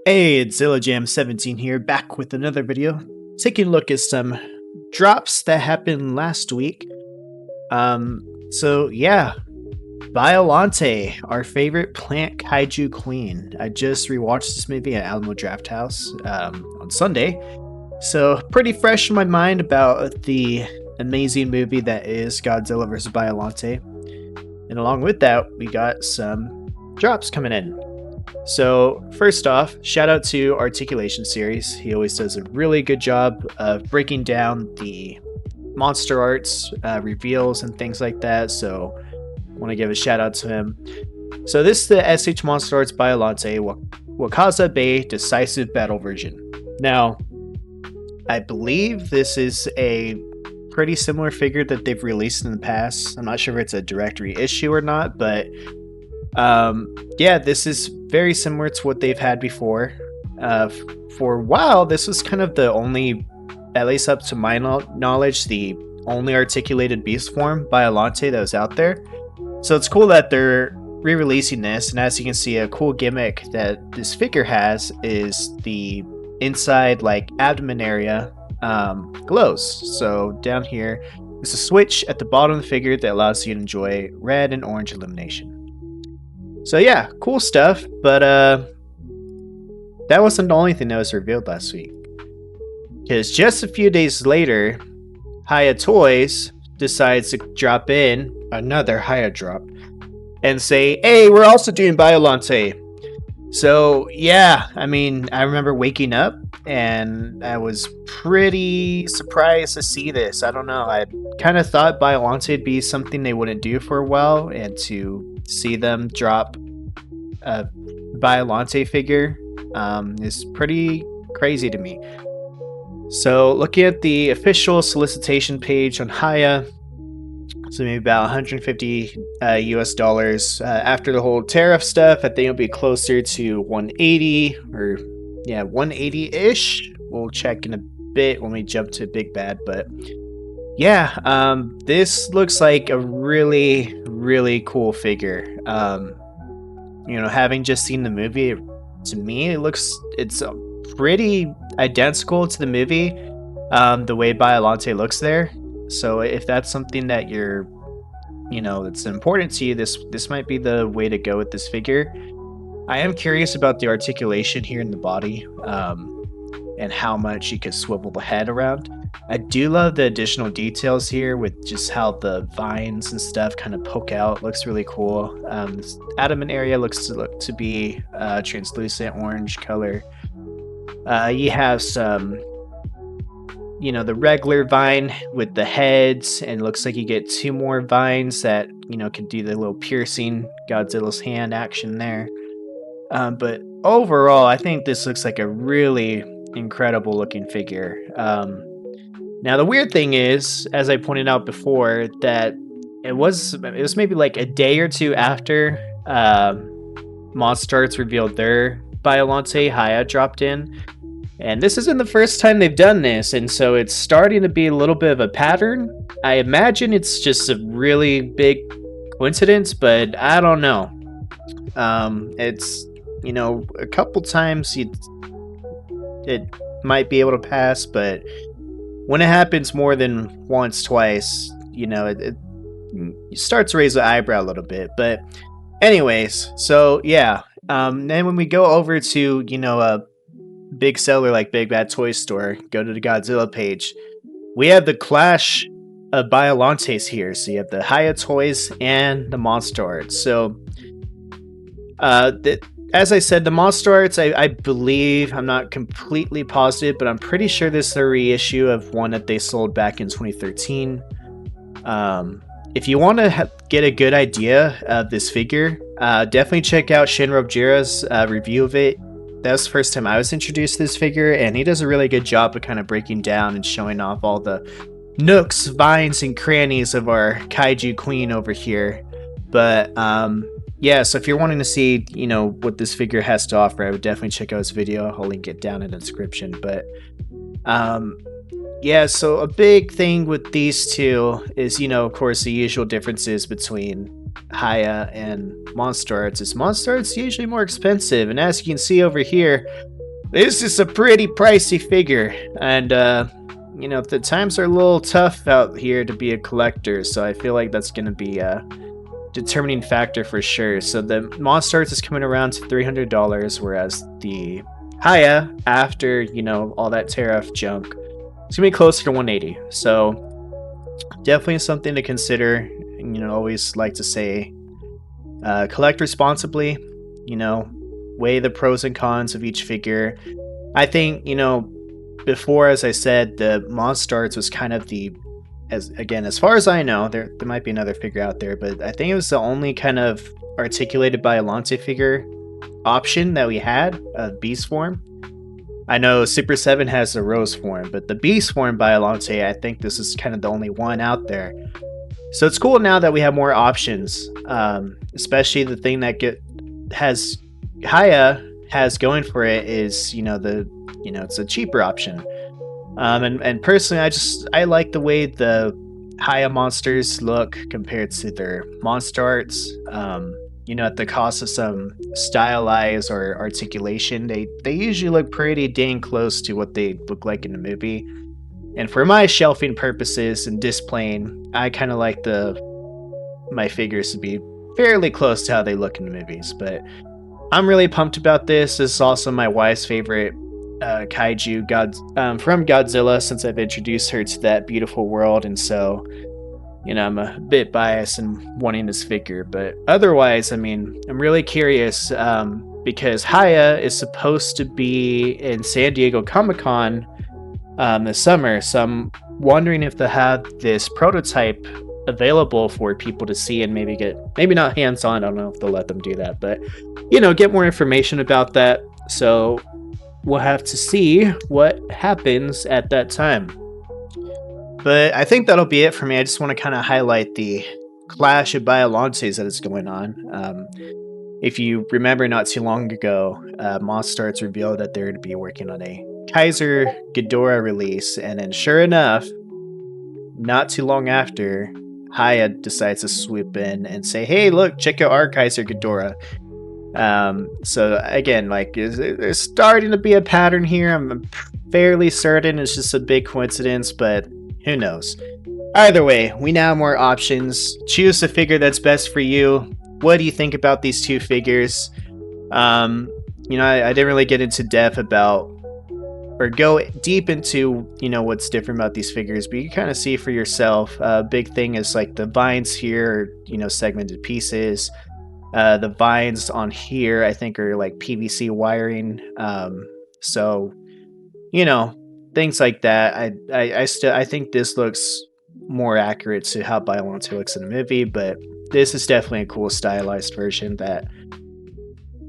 Hey, it's ZillaJam17 here, back with another video, taking a look at some drops that happened last week. So yeah, Biollante, our favorite plant kaiju queen. I just rewatched this movie at Alamo Drafthouse on Sunday, so pretty fresh in my mind about the amazing movie that is Godzilla vs. Biollante. And along with that, we got some drops coming in. So first off, shout out to Articulation Series. He always does a really good job of breaking down the Monsterarts reveals and things like that. So I want to give a shout out to him. So this is the SH Monsterarts Biollante Wakaza Bay Decisive Battle version. Now, I believe this is a pretty similar figure that they've released in the past. I'm not sure if it's a direct reissue or not, but yeah, this is very similar to what they've had before. For a while, this was kind of the only, at least up to my knowledge, the only articulated beast form Biollante that was out there. So it's cool that they're re-releasing this, and as you can see, a cool gimmick that this figure has is the inside, like, abdomen area glows. So down here, there's a switch at the bottom of the figure that allows you to enjoy red and orange illumination. So yeah, cool stuff, but that wasn't the only thing that was revealed last week. Because just a few days later, Hiya Toys decides to drop in another Hiya drop and say, hey, we're also doing Biollante. So yeah, I mean, I remember waking up and I was pretty surprised to see this. I don't know, I kind of thought Biollante would be something they wouldn't do for a while, and to see them drop a Biollante figure is pretty crazy to me. So looking at the official solicitation page on Hiya, so maybe about 150 US dollars. After the whole tariff stuff, I think it'll be closer to 180, or yeah, 180-ish. We'll check in a bit when we jump to Big Bad, but yeah, this looks like a really cool figure. You know, having just seen the movie, to me, it's pretty identical to the movie, the way Biollante looks there. So if that's something that you're, you know, that's important to you, this might be the way to go with this figure. I am curious about the articulation here in the body, and how much you could swivel the head around. I do love the additional details here with just how the vines and stuff kind of poke out. Looks really cool. This abdomen area looks to be translucent orange color. You have some, you know, the regular vine with the heads, and looks like you get two more vines that, you know, can do the little piercing Godzilla's hand action there. But overall, I think this looks like a really incredible looking figure. Now the weird thing is, as I pointed out before, that it was maybe like a day or two after Monsterarts revealed their Biollante, Hiya dropped in. And this isn't the first time they've done this, and so it's starting to be a little bit of a pattern. I imagine it's just a really big coincidence, but I don't know. It's, you know, a couple times it might be able to pass, but when it happens more than once, twice, you know, it starts to raise the eyebrow a little bit. But anyways, so yeah, then when we go over to, you know, a big seller like Big Bad Toy Store, go to the Godzilla page, we have the clash of Biollantes here. So you have the Hiya Toys and the Monsterarts. So as I said, the Monsterarts, I believe, I'm not completely positive, but I'm pretty sure this is a reissue of one that they sold back in 2013. If you want to get a good idea of this figure, definitely check out ShinRobjira's review of it. That was the first time I was introduced to this figure, and he does a really good job of kind of breaking down and showing off all the nooks, vines, and crannies of our kaiju queen over here. But yeah, so if you're wanting to see, you know, what this figure has to offer, I would definitely check out his video. I'll link it down in the description. But yeah, so a big thing with these two is, you know, of course, the usual differences between Hiya and Monsterarts is Monsterarts usually more expensive, and as you can see over here, this is a pretty pricey figure, and you know, the times are a little tough out here to be a collector, so I feel like that's going to be a determining factor for sure. So the Monsterarts is coming around to $300, whereas the Hiya, after, you know, all that tariff junk, it's going to be closer to $180. So definitely something to consider. You know, always like to say, collect responsibly, you know, weigh the pros and cons of each figure. I think, you know, before, as I said, the Monsterarts was kind of the, as far as I know, there might be another figure out there, but I think it was the only kind of articulated Biollante figure option that we had, beast form. I know Super 7 has the rose form, but the beast form Biollante, I think this is kind of the only one out there. So it's cool now that we have more options, especially the thing that Hiya has going for it is, you know, it's a cheaper option. And personally, I like the way the Hiya monsters look compared to their Monsterarts. You know, at the cost of some stylized or articulation, they usually look pretty dang close to what they look like in the movie. And for my shelving purposes and displaying, I kind of like my figures to be fairly close to how they look in the movies. But I'm really pumped about this. This is also my wife's favorite kaiju from Godzilla, since I've introduced her to that beautiful world, and so, you know, I'm a bit biased in wanting this figure. But otherwise, I mean, I'm really curious because Hiya is supposed to be in San Diego Comic-Con this summer, so I'm wondering if they have this prototype available for people to see and maybe not hands-on. I don't know if they'll let them do that, but, you know, get more information about that. So we'll have to see what happens at that time. But I think that'll be it for me. I just want to kind of highlight the clash of Biollantes that is going on. If you remember, not too long ago, Monsterarts revealed that they're going to be working on a Kaiser Ghidorah release, and then sure enough, not too long after, Hiya decides to swoop in and say, hey, look, check out our Kaiser Ghidorah. So again, like, there's starting to be a pattern here. I'm fairly certain it's just a big coincidence, but who knows. Either way, we now have more options. Choose the figure that's best for you. What do you think about these two figures? You know, I didn't really get into depth about, or go deep into, you know, what's different about these figures, but you can kind of see for yourself. Big thing is like the vines here are, you know, segmented pieces. The vines on here, I think, are like PVC wiring. So, you know, things like that. I think this looks more accurate to how Biollante looks in the movie, but this is definitely a cool stylized version that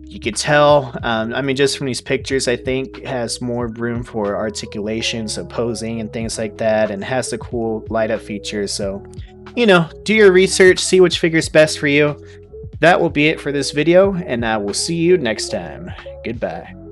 you could tell. I mean, just from these pictures, I think has more room for articulation, so posing and things like that, and has the cool light up features. So, you know, do your research, see which figure's best for you. That will be it for this video, and I will see you next time. Goodbye.